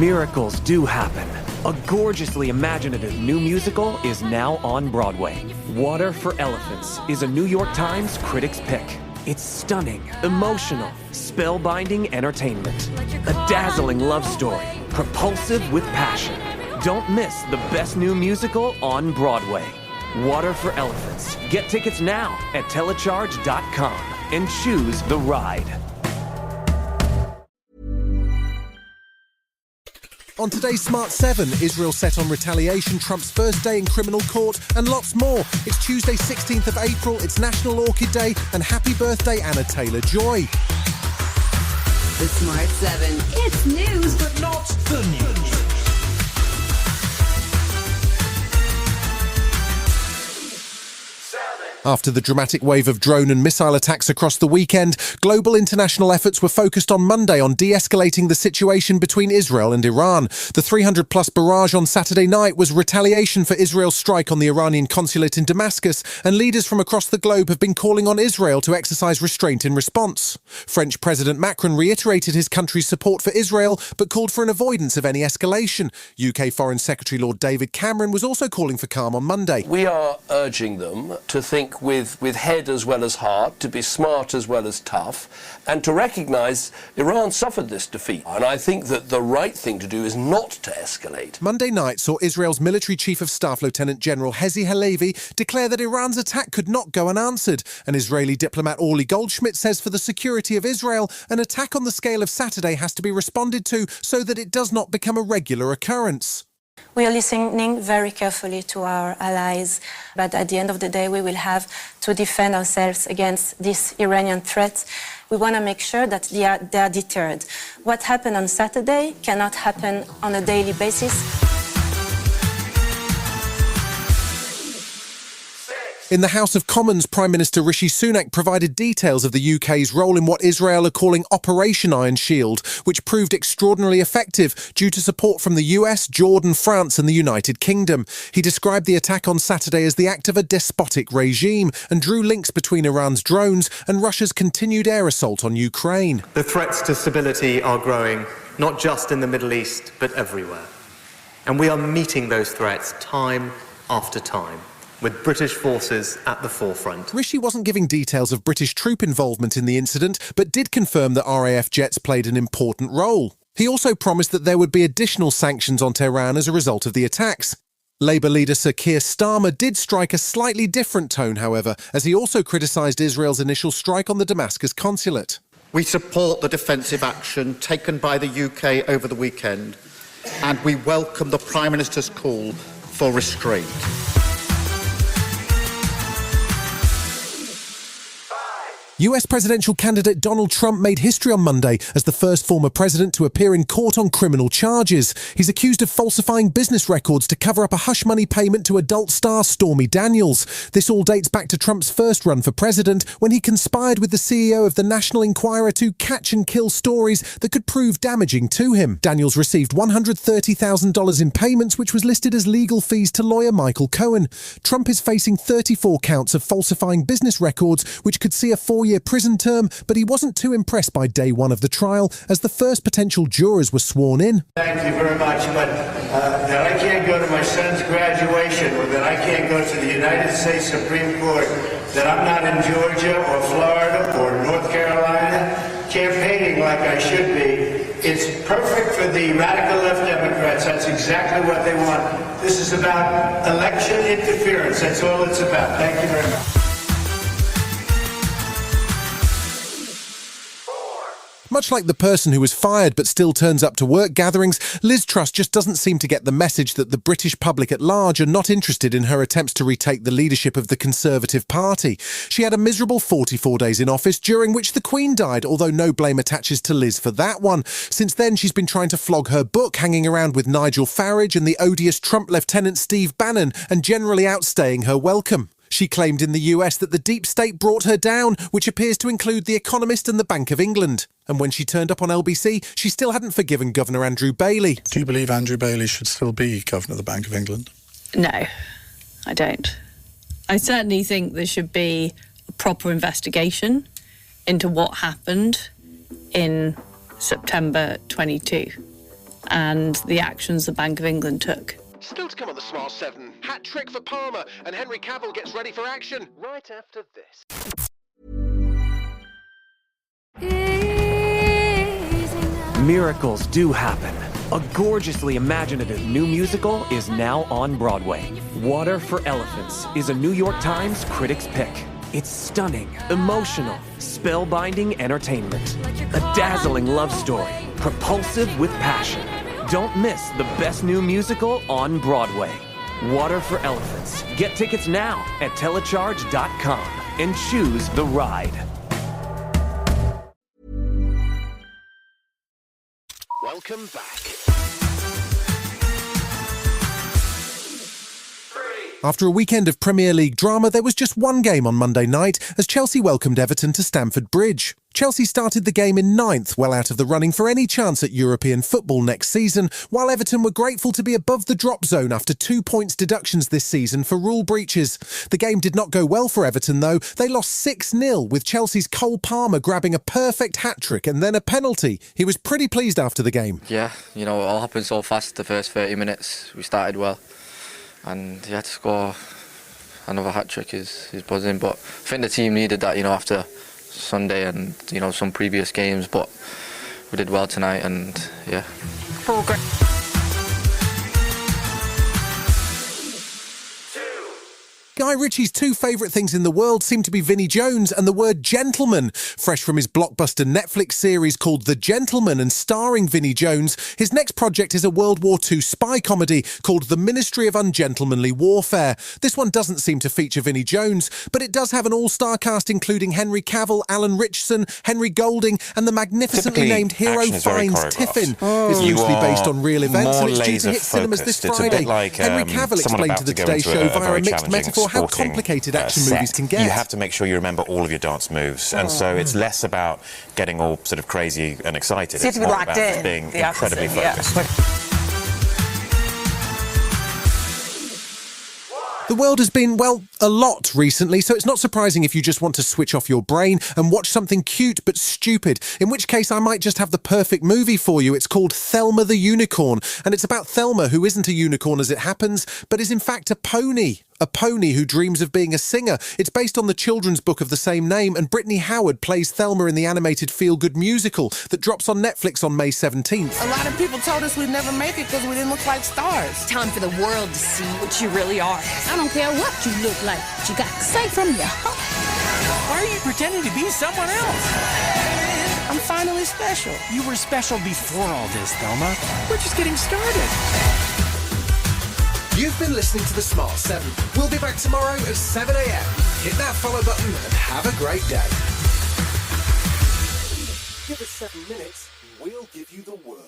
Miracles do happen. A gorgeously imaginative new musical is now on Broadway. Water for Elephants is a New York Times Critics' Pick. It's stunning, emotional, spellbinding entertainment. A dazzling love story, propulsive with passion. Don't miss the best new musical on Broadway. Water for Elephants. Get tickets now at telecharge.com and choose the ride. On today's Smart 7, Israel set on retaliation, Trump's first day in criminal court, and lots more. It's Tuesday, 16th of April, it's National Orchid Day, and happy birthday, Anna Taylor-Joy. The Smart 7. It's news, but not the news. After the dramatic wave of drone and missile attacks across the weekend, global international efforts were focused on Monday on de-escalating the situation between Israel and Iran. The 300-plus barrage on Saturday night was retaliation for Israel's strike on the Iranian consulate in Damascus, and leaders from across the globe have been calling on Israel to exercise restraint in response. French President Macron reiterated his country's support for Israel, but called for an avoidance of any escalation. UK Foreign Secretary Lord David Cameron was also calling for calm on Monday. We are urging them to think with head as well as heart, to be smart as well as tough, and to recognise Iran suffered this defeat. And I think that the right thing to do is not to escalate. Monday night saw Israel's military chief of staff, Lieutenant General Hezi Halevi, declare that Iran's attack could not go unanswered. And Israeli diplomat Orly Goldschmidt says for the security of Israel, an attack on the scale of Saturday has to be responded to so that it does not become a regular occurrence. We are listening very carefully to our allies, but at the end of the day, we will have to defend ourselves against this Iranian threat. We want to make sure that they are deterred. What happened on Saturday cannot happen on a daily basis. In the House of Commons, Prime Minister Rishi Sunak provided details of the UK's role in what Israel are calling Operation Iron Shield, which proved extraordinarily effective due to support from the US, Jordan, France and the United Kingdom. He described the attack on Saturday as the act of a despotic regime and drew links between Iran's drones and Russia's continued air assault on Ukraine. The threats to stability are growing, not just in the Middle East, but everywhere. And we are meeting those threats time after time, with British forces at the forefront. Rishi wasn't giving details of British troop involvement in the incident, but did confirm that RAF jets played an important role. He also promised that there would be additional sanctions on Tehran as a result of the attacks. Labour leader Sir Keir Starmer did strike a slightly different tone, however, as he also criticised Israel's initial strike on the Damascus consulate. We support the defensive action taken by the UK over the weekend, and we welcome the Prime Minister's call for restraint. US presidential candidate Donald Trump made history on Monday as the first former president to appear in court on criminal charges. He's accused of falsifying business records to cover up a hush money payment to adult star Stormy Daniels. This all dates back to Trump's first run for president, when he conspired with the CEO of the National Enquirer to catch and kill stories that could prove damaging to him. Daniels received $130,000 in payments, which was listed as legal fees to lawyer Michael Cohen. Trump is facing 34 counts of falsifying business records, which could see a 4-year prison term, but he wasn't too impressed by day one of the trial as the first potential jurors were sworn in. Thank you very much, but that I can't go to my son's graduation, or that I can't go to the United States Supreme Court, that I'm not in Georgia or Florida or North Carolina campaigning like I should be. It's perfect for the radical left Democrats. That's exactly what they want. This is about election interference. That's all it's about. Thank you very much. Much like the person who was fired but still turns up to work gatherings, Liz Truss just doesn't seem to get the message that the British public at large are not interested in her attempts to retake the leadership of the Conservative Party. She had a miserable 44 days in office, during which the Queen died, although no blame attaches to Liz for that one. Since then, she's been trying to flog her book, hanging around with Nigel Farage and the odious Trump Lieutenant Steve Bannon, and generally outstaying her welcome. She claimed in the US that the deep state brought her down, which appears to include The Economist and the Bank of England. And when she turned up on LBC, she still hadn't forgiven Governor Andrew Bailey. Do you believe Andrew Bailey should still be Governor of the Bank of England? No, I don't. I certainly think there should be a proper investigation into what happened in September 22. and the actions the Bank of England took. Still to come on the Smart 7. Hat trick for Palmer, and Henry Cavill gets ready for action right after this. Miracles do happen. A gorgeously imaginative new musical is now on Broadway. Water for Elephants is a New York Times Critics' Pick. It's stunning, emotional, spellbinding entertainment. A dazzling love story, propulsive with passion. Don't miss the best new musical on Broadway. Water for Elephants. Get tickets now at telecharge.com and choose the ride. Welcome back. After a weekend of Premier League drama, there was just one game on Monday night as Chelsea welcomed Everton to Stamford Bridge. Chelsea started the game in 9th, well out of the running for any chance at European football next season, while Everton were grateful to be above the drop zone after 2 points deductions this season for rule breaches. The game did not go well for Everton though. They lost 6-0 with Chelsea's Cole Palmer grabbing a perfect hat-trick and then a penalty. He was pretty pleased after the game. Yeah, it all happened so fast the first 30 minutes. We started well. And to score another hat-trick is buzzing. But I think the team needed that, after Sunday and, some previous games. But we did well tonight and, yeah. Guy Ritchie's two favourite things in the world seem to be Vinnie Jones and the word gentleman. Fresh from his blockbuster Netflix series called The Gentleman and starring Vinnie Jones, his next project is a World War II spy comedy called The Ministry of Ungentlemanly Warfare. This one doesn't seem to feature Vinnie Jones, but it does have an all-star cast including Henry Cavill, Alan Ritchson, Henry Golding and the magnificently named Hero Finds Tiffin. It's loosely based on real events and it's due to hit cinemas this Friday. Henry Cavill explained to the Today Show via a mixed metaphor how complicated action movies can get. You have to make sure you remember all of your dance moves, and so it's less about getting all sort of crazy and excited. It's more about just being incredibly focused. The world has been, well, a lot recently, so it's not surprising if you just want to switch off your brain and watch something cute but stupid, in which case I might just have the perfect movie for you. It's called Thelma the Unicorn, and it's about Thelma, who isn't a unicorn as it happens, but is in fact a pony. A pony who dreams of being a singer. It's based on the children's book of the same name, and Brittany Howard plays Thelma in the animated feel-good musical that drops on Netflix on May 17th. A lot of people told us we'd never make it because we didn't look like stars. Time for the world to see what you really are. I don't care what you look like. You got to say from your heart. Why are you pretending to be someone else? I'm finally special. You were special before all this, Thelma. We're just getting started. You've been listening to The Smart 7. We'll be back tomorrow at 7 a.m. Hit that follow button and have a great day. Give us 7 minutes, we'll give you the world.